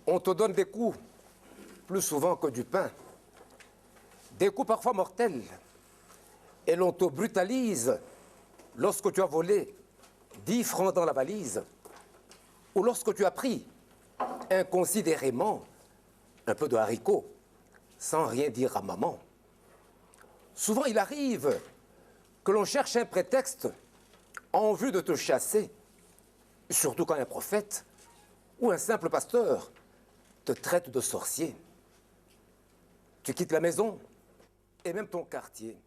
On te donne des coups, plus souvent que du pain. Des coups parfois mortels. Et l'on te brutalise lorsque tu as volé 10 francs dans la valise. Ou lorsque tu as pris inconsidérément un peu de haricots sans rien dire à maman. Souvent il arrive que l'on cherche un prétexte en vue de te chasser, surtout quand un prophète ou un simple pasteur te traite de sorcier. Tu quittes la maison et même ton quartier.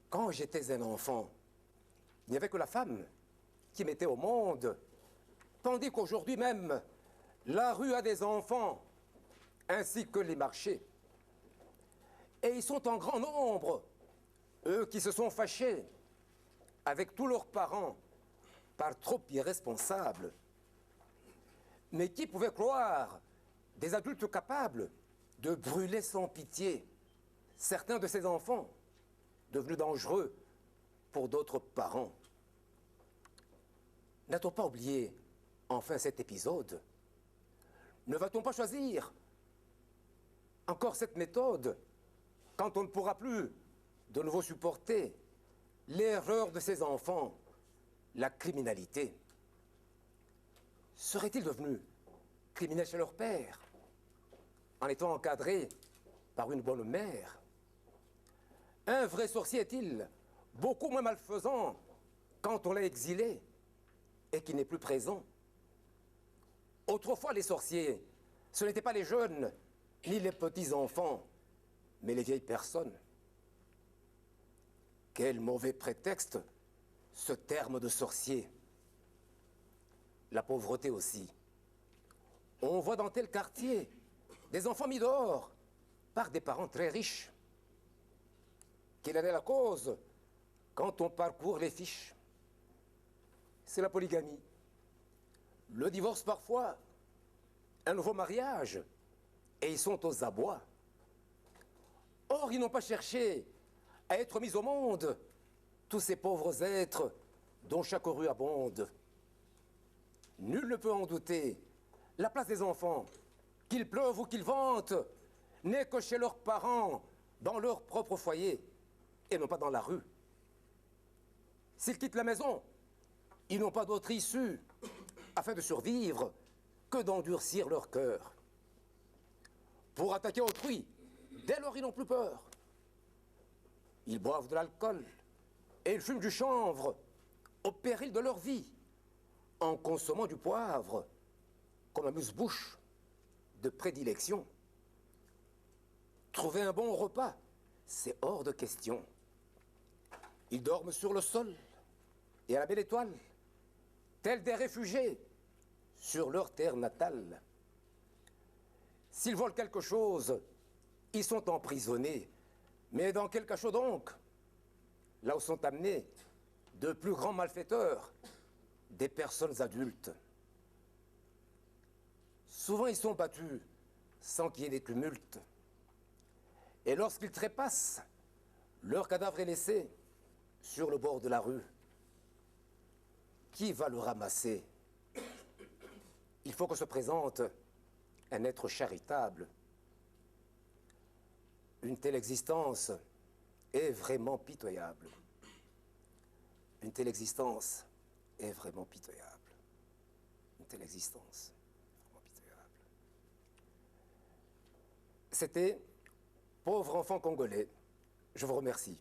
Quand j'étais un enfant, il n'y avait que la femme qui mettait au monde, tandis qu'aujourd'hui même, la rue a des enfants, ainsi que les marchés. Et ils sont en grand nombre, eux qui se sont fâchés avec tous leurs parents par trop irresponsables. Mais qui pouvait croire des adultes capables de brûler sans pitié certains de ces enfants devenus dangereux pour d'autres parents? N'a-t-on pas oublié enfin cet épisode? Ne va-t-on pas choisir encore cette méthode quand on ne pourra plus de nouveau supporter l'erreur de ces enfants, la criminalité? Seraient-ils devenus criminels chez leur père en étant encadrés par une bonne mère? Un vrai sorcier est-il beaucoup moins malfaisant quand on l'a exilé et qu'il n'est plus présent? Autrefois, les sorciers, ce n'étaient pas les jeunes ni les petits-enfants, mais les vieilles personnes. Quel mauvais prétexte, ce terme de sorcier. La pauvreté aussi. On voit dans tel quartier des enfants mis dehors par des parents très riches. Quelle en est la cause quand on parcourt les fiches? C'est la polygamie, le divorce parfois, un nouveau mariage, et ils sont aux abois. Or, ils n'ont pas cherché à être mis au monde, tous ces pauvres êtres dont chaque rue abonde. Nul ne peut en douter, la place des enfants, qu'il pleuve ou qu'il vente, n'est que chez leurs parents, dans leur propre foyer, et non pas dans la rue. S'ils quittent la maison, ils n'ont pas d'autre issue, afin de survivre, que d'endurcir leur cœur. Pour attaquer autrui, dès lors ils n'ont plus peur. Ils boivent de l'alcool et ils fument du chanvre, au péril de leur vie, en consommant du poivre, comme amuse-bouche de prédilection. Trouver un bon repas, c'est hors de question. Ils dorment sur le sol et à la belle étoile, tels des réfugiés sur leur terre natale. S'ils volent quelque chose, ils sont emprisonnés. Mais dans quel cachot donc? Là où sont amenés de plus grands malfaiteurs, des personnes adultes. Souvent ils sont battus sans qu'il y ait des tumultes. Et lorsqu'ils trépassent, leur cadavre est laissé sur le bord de la rue. Qui va le ramasser? Il faut que se présente un être charitable. Une telle existence est vraiment pitoyable. Une telle existence est vraiment pitoyable. Une telle existence est vraiment pitoyable. C'était Pauvre enfant congolais. Je vous remercie.